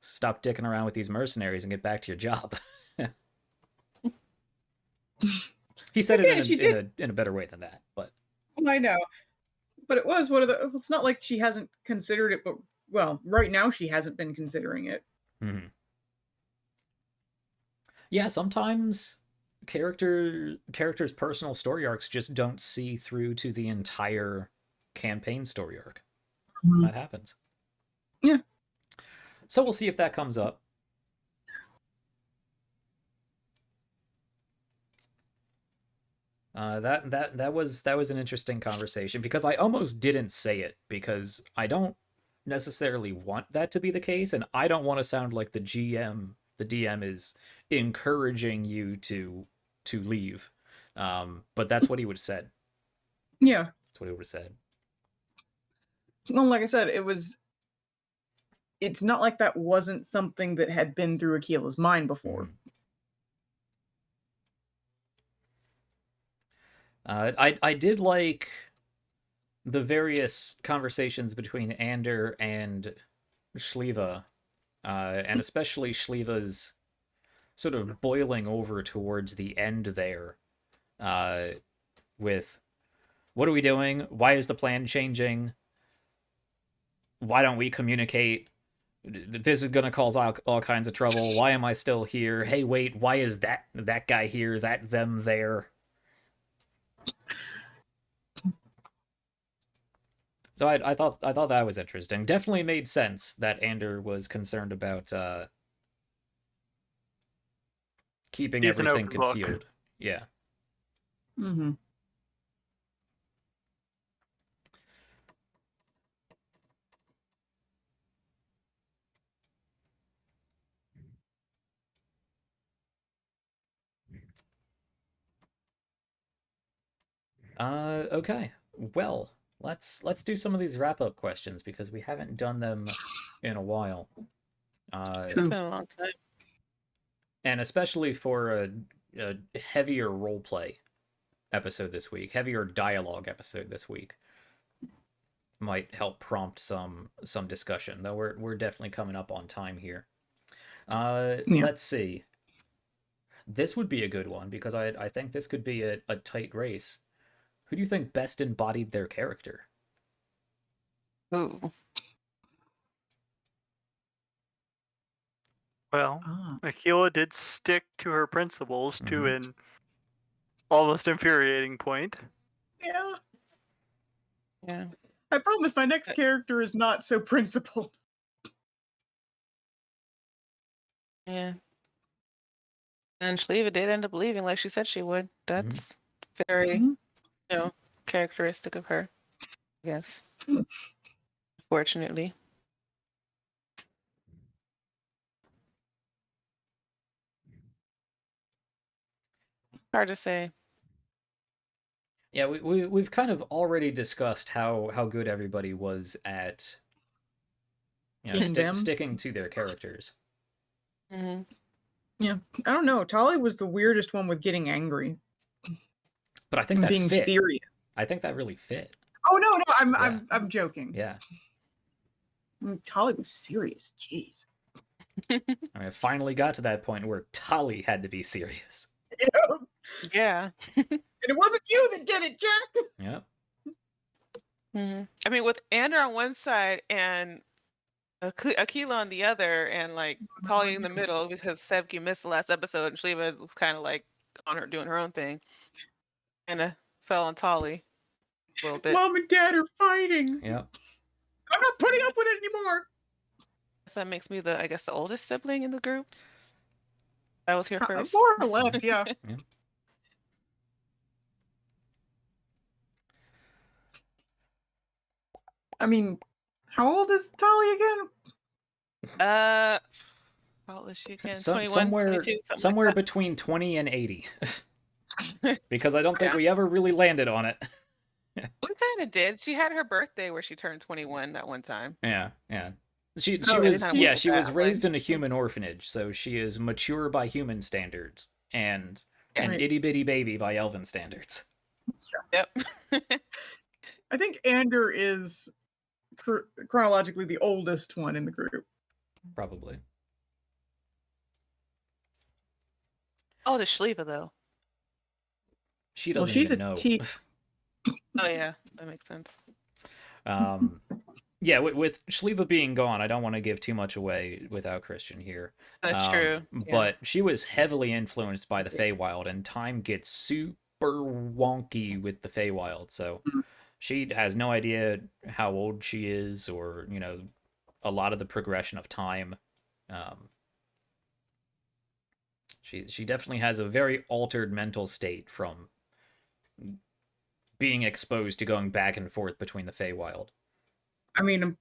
stop dicking around with these mercenaries and get back to your job." He said it in a better way than that, but I know, but it was one of the. It's not like she hasn't considered it, but well, right now she hasn't been considering it. mm-hmm. Yeah, sometimes characters' personal story arcs just don't see through to the entire campaign story arc. Mm-hmm. That happens. Yeah. So we'll see if that comes up. That was an interesting conversation because I almost didn't say it because I don't necessarily want that to be the case, and I don't want to sound like the DM is encouraging you to leave. But that's what he would have said. Yeah, that's what he would have said. Well, like I said, it's not like that wasn't something that had been through Akila's mind before. I did like the various conversations between Ander and Shliva, and especially Shliva's sort of boiling over towards the end there, with what are we doing? Why is the plan changing? Why don't we communicate? This is gonna cause all kinds of trouble. Why am I still here? Hey, wait, why is that guy here? Them there? So I thought that was interesting. Definitely made sense that Ander was concerned about keeping He's everything an open book. concealed. Yeah. Mm-hmm. Okay. Well, let's do some of these wrap-up questions because we haven't done them in a while. It's been a long time. And especially for a heavier roleplay episode this week, heavier dialogue episode this week, might help prompt some discussion. Though we're definitely coming up on time here. Let's see. This would be a good one because I think this could be a tight race. Who do you think best embodied their character? Ooh. Well, Aquila did stick to her principles to an almost infuriating point. Yeah. Yeah. I promise my next character is not so principled. Yeah. And Shliva did end up leaving like she said she would. That's very, characteristic of her. Yes. Fortunately. Hard to say. Yeah, we've kind of already discussed how good everybody was at sticking to their characters. Mm-hmm. Yeah, I don't know. Tali was the weirdest one with getting angry. But I think that being fit. serious. I think that really fit. Oh no, I'm joking. Yeah. Tali was serious. Jeez. I mean, it finally got to that point where Tali had to be serious. Yeah. And it wasn't you that did it, Jack. Yep. Mm-hmm. I mean, with Andrew on one side and Aquila on the other, and like Talia in the middle because Sevki missed the last episode, and Shliva was kind of like on her doing her own thing, and fell on Tali a little bit. Mom and Dad are fighting. Yep. I'm not putting up with it anymore. So that makes me the oldest sibling in the group. I was here first. More or less, yeah. Yeah. I mean, how old is Tali again? How old is she again? 21, somewhere 22, somewhere like between 20 and 80. Because I don't think we ever really landed on it. We kind of did. She had her birthday where she turned 21 that one time. Yeah. She was she was raised in a human orphanage, so she is mature by human standards and an itty bitty baby by elven standards. Yep. I think Ander is chronologically the oldest one in the group. Probably. Oh, the Shliva though. She doesn't even know. Oh yeah, that makes sense. Yeah, with Shliva being gone, I don't want to give too much away without Christian here. That's true. Yeah. But she was heavily influenced by the Feywild, and time gets super wonky with the Feywild, so she has no idea how old she is or, a lot of the progression of time. She definitely has a very altered mental state from being exposed to going back and forth between the Feywild. I mean,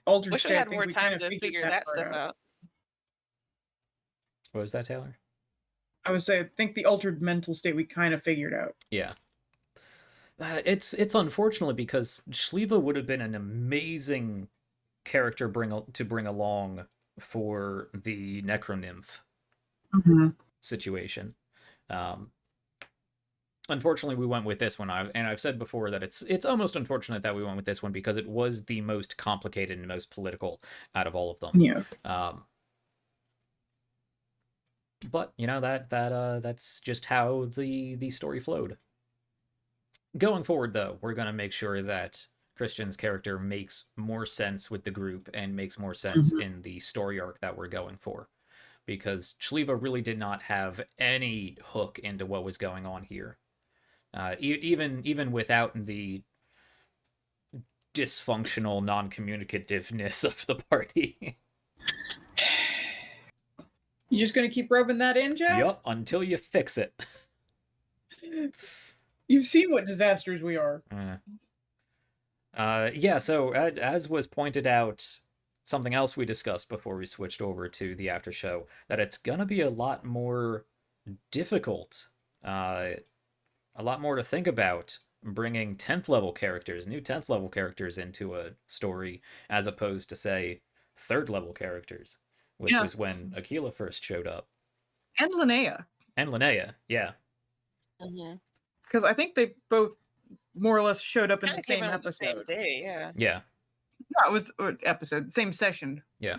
altered Wish state. we had more time to figure that stuff out. What was that, Taylor? I would say I think the altered mental state we kind of figured out. Yeah. It's unfortunate because Shliva would have been an amazing character to bring along for the Necronymph situation. Unfortunately, we went with this one, and I've said before that it's almost unfortunate that we went with this one because it was the most complicated and most political out of all of them. Yeah. But that's just how the story flowed. Going forward, though, we're gonna make sure that Christian's character makes more sense with the group and makes more sense in the story arc that we're going for, because Shliva really did not have any hook into what was going on here. Even without the dysfunctional non-communicativeness of the party. You just gonna keep rubbing that in, Jack? Yup, until you fix it. You've seen what disasters we are. Yeah, so as was pointed out, something else we discussed before we switched over to the after show, that it's gonna be a lot more difficult, a lot more to think about bringing 10th level characters, new 10th level characters into a story, as opposed to, say, 3rd level characters, which Yeah. was when Aquila first showed up. And Linnea. And Linnea, yeah. Mm-hmm. Because I think they both more or less showed up in Kind the of came same out on the same episode. day, yeah. Yeah. No, it was episode, same session. Yeah.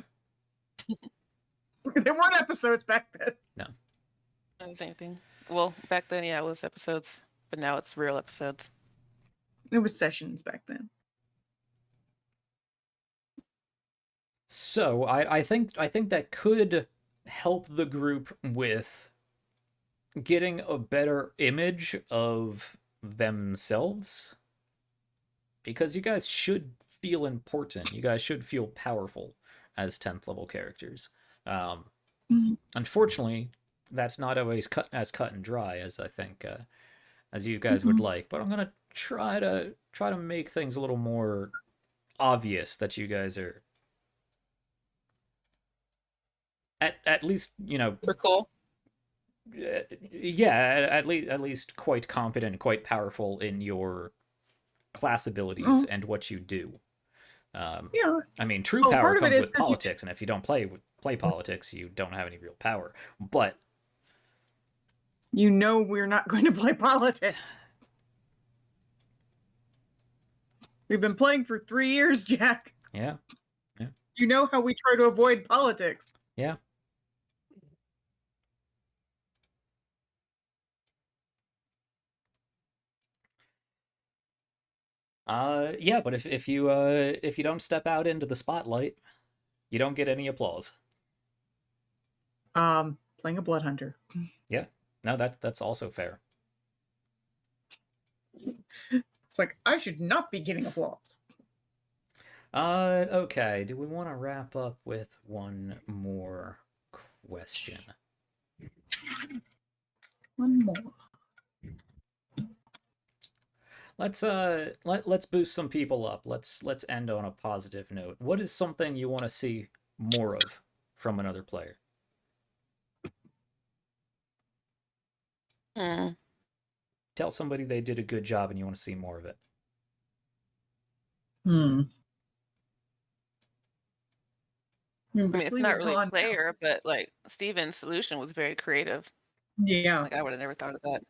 There weren't episodes back then. The same thing. Well, back then, yeah, it was episodes, but now it's real episodes. It was sessions back then. So I think that could help the group with getting a better image of themselves, because you guys should feel important. You guys should feel powerful as 10th level characters. Unfortunately, that's not always cut and dry as I think as you guys would like. But I'm gonna try to make things a little more obvious that you guys are at least, you know, We're cool. yeah, at least quite competent, quite powerful in your class abilities and what you do. Yeah. I mean, true Oh, power part of it comes is with 'cause you politics, and if you don't play politics, you don't have any real power. But You know we're not going to play politics. We've been playing for 3 years, Jack. yeah, You know how we try to avoid politics. yeah. Yeah, but if you don't step out into the spotlight, you don't get any applause. Playing a blood hunter. Yeah, no, that's also fair. It's like I should not be getting applause. Okay. Do we want to wrap up with one more question? One more. Let's boost some people up. Let's end on a positive note. What is something you want to see more of from another player? Tell somebody they did a good job and you want to see more of it. I I mean, it's not really a player, but like Steven's solution was very creative. Yeah. Like I would have never thought of that.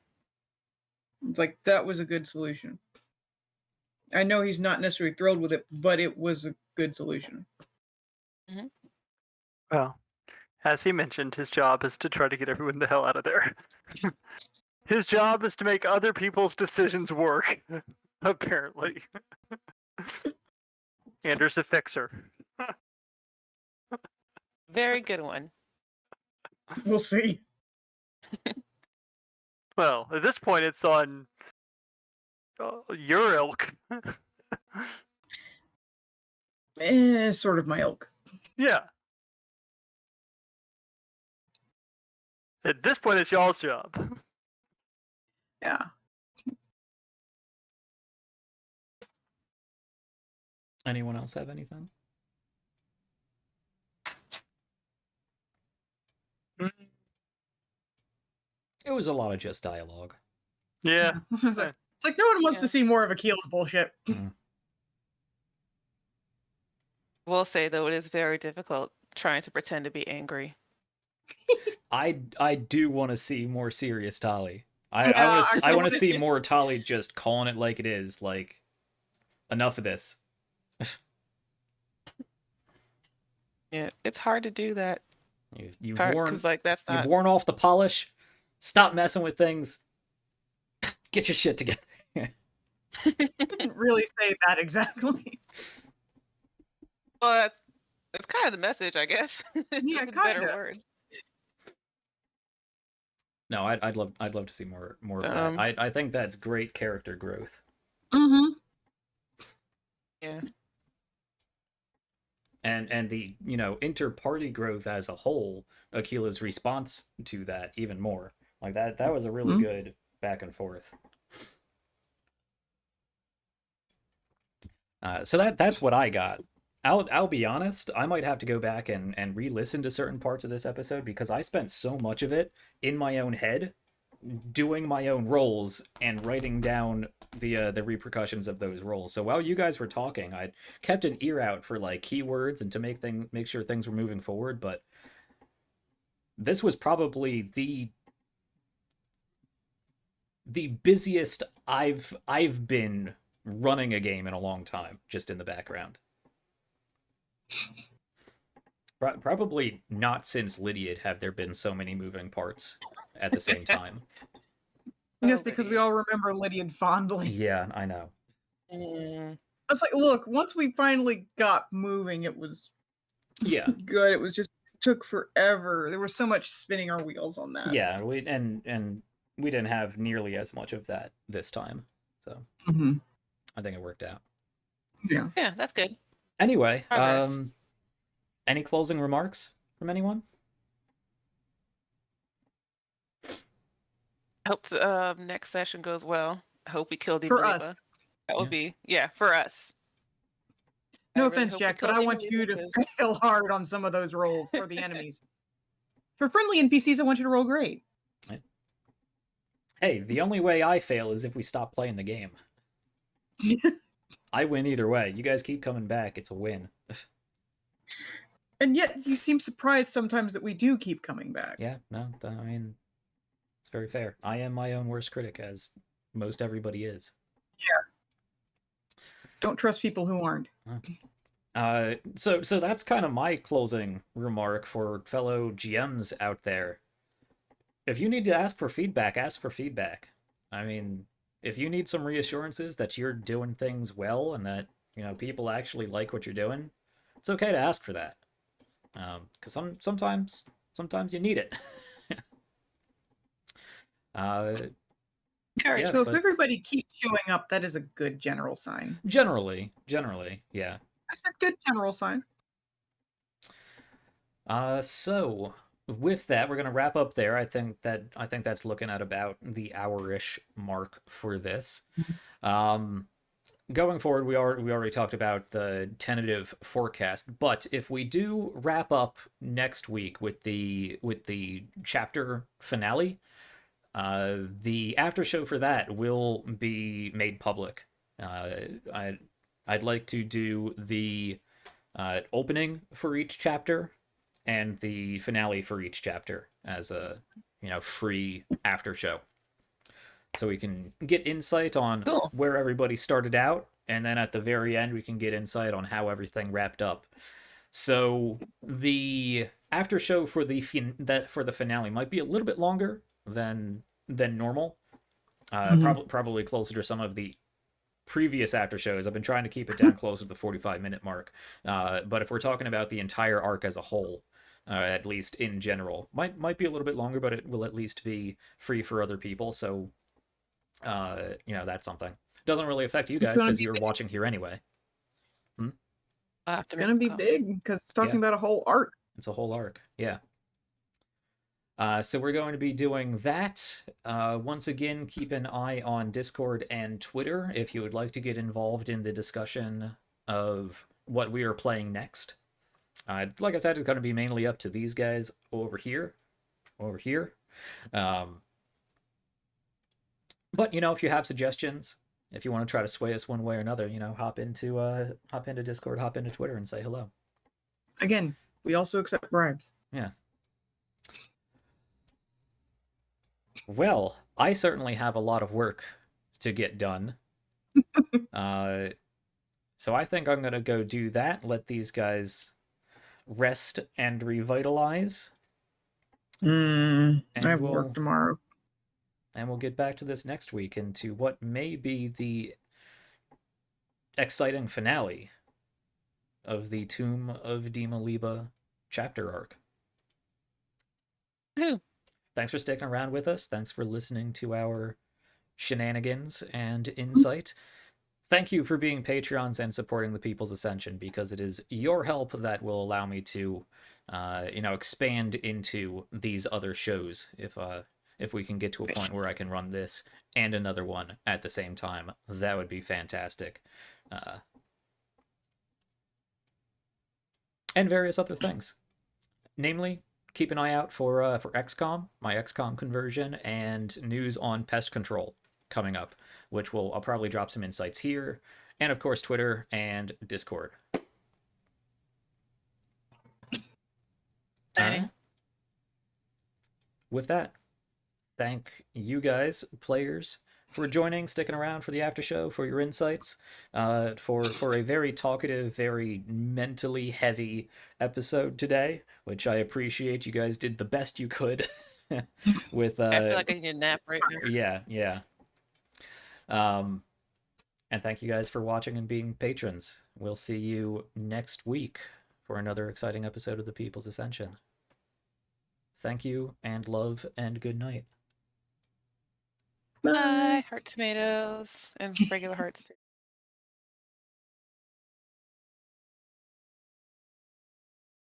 It's like that was a good solution. I know he's not necessarily thrilled with it, but it was a good solution. Well, as he mentioned, his job is to try to get everyone the hell out of there. His job is to make other people's decisions work, apparently. Anders a fixer. Very good one. We'll see. Well, at this point, it's on your ilk. Sort of my ilk. Yeah. At this point, it's y'all's job. Yeah. Anyone else have anything? It was a lot of just dialogue. Yeah. It's like no one wants Yeah. to see more of Akila's bullshit. Will say though, it is very difficult trying to pretend to be angry. I do want to see more serious Tali. Yeah, I I want to wanna see see- more Tali just calling it like it is. Like, enough of this. Yeah, it's hard to do that. You've Hard worn because like that's you've not. worn off the polish. Stop messing with things. Get your shit together. I didn't really say that exactly. Well, that's kind of the message, I guess. Yeah, Just in better kinda. words. No, I'd love to see more of that. I think that's great character growth. Mm-hmm. Yeah. And the, you know, inter-party growth as a whole, Akila's response to that even more. Like that was a really good back and forth. So that's what I got. I'll be honest, I might have to go back and re-listen to certain parts of this episode because I spent so much of it in my own head doing my own rolls and writing down the repercussions of those rolls. So while you guys were talking, I kept an ear out for like keywords and to make sure things were moving forward. But this was probably the busiest I've been running a game in a long time, just in the background. Probably not since Lydiad have there been so many moving parts at the same time. Yes, because we all remember Lydian fondly. Yeah, I know. It's like, look, once we finally got moving, it was good. It was just took forever. There was so much spinning our wheels on that. Yeah, we didn't have nearly as much of that this time, so I think it worked out. Yeah, that's good. Anyway, Progress. any closing remarks from anyone? I hope next session goes well. I hope we kill For Demoliba. us. That would be, for us. No I really offense, hope we Jack, but kill I want Demoliba you to because- fail hard on some of those rolls for the enemies. For friendly NPCs, I want you to roll great. Hey, the only way I fail is if we stop playing the game. I win either way. You guys keep coming back. It's a win. And yet you seem surprised sometimes that we do keep coming back. Yeah, no, I mean, it's very fair. I am my own worst critic, as most everybody is. Yeah. Don't trust people who aren't. So that's kind of my closing remark for fellow GMs out there. If you need to ask for feedback, ask for feedback. I mean, if you need some reassurances that you're doing things well and that, people actually like what you're doing, it's okay to ask for that. Because sometimes you need it. Encourage. So if everybody keeps showing up, that is a good general sign. Generally, yeah. That's a good general sign. So with that, we're gonna wrap up there. I think that's looking at about the hour-ish mark for this. Going forward, we already talked about the tentative forecast, but if we do wrap up next week with the chapter finale, the after show for that will be made public. I'd like to do the opening for each chapter and the finale for each chapter as a free after show, so we can get insight on where everybody started out, and then at the very end we can get insight on how everything wrapped up. So the after show for the finale might be a little bit longer than normal. Probably closer to some of the previous after shows. I've been trying to keep it down closer to the 45-minute mark. But if we're talking about the entire arc as a whole, at least in general, might be a little bit longer, but it will at least be free for other people. So, that's something. Doesn't really affect you guys because you're watching here anyway. It's gonna be big because it's talking about a whole arc. It's a whole arc, yeah. So we're going to be doing that. Once again, keep an eye on Discord and Twitter if you would like to get involved in the discussion of what we are playing next. Like I said, it's going to be mainly up to these guys over here. But, if you have suggestions, if you want to try to sway us one way or another, hop into Discord, hop into Twitter and say hello. Again, we also accept bribes. Yeah. Well, I certainly have a lot of work to get done. So I think I'm going to go do that, let these guys rest and revitalize. I have work tomorrow. And we'll get back to this next week into what may be the exciting finale of the Tomb of Demoliba chapter arc. Thanks for sticking around with us. Thanks for listening to our shenanigans and insight. Thank you for being Patreons and supporting the People's Ascension, because it is your help that will allow me to, expand into these other shows. If we can get to a point where I can run this and another one at the same time, that would be fantastic. And various other things. Namely, keep an eye out for XCOM, my XCOM conversion, and news on pest control coming up, which I'll probably drop some insights here, and of course Twitter and Discord. All right. With that, thank you guys, players, for joining, sticking around for the after show, for your insights, for a very talkative, very mentally heavy episode today, which I appreciate. You guys did the best you could with I feel like I need a nap right now. yeah. And thank you guys for watching and being patrons. We'll see you next week for another exciting episode of The People's Ascension. Thank you, and love, and good night. Bye. Heart tomatoes and regular hearts.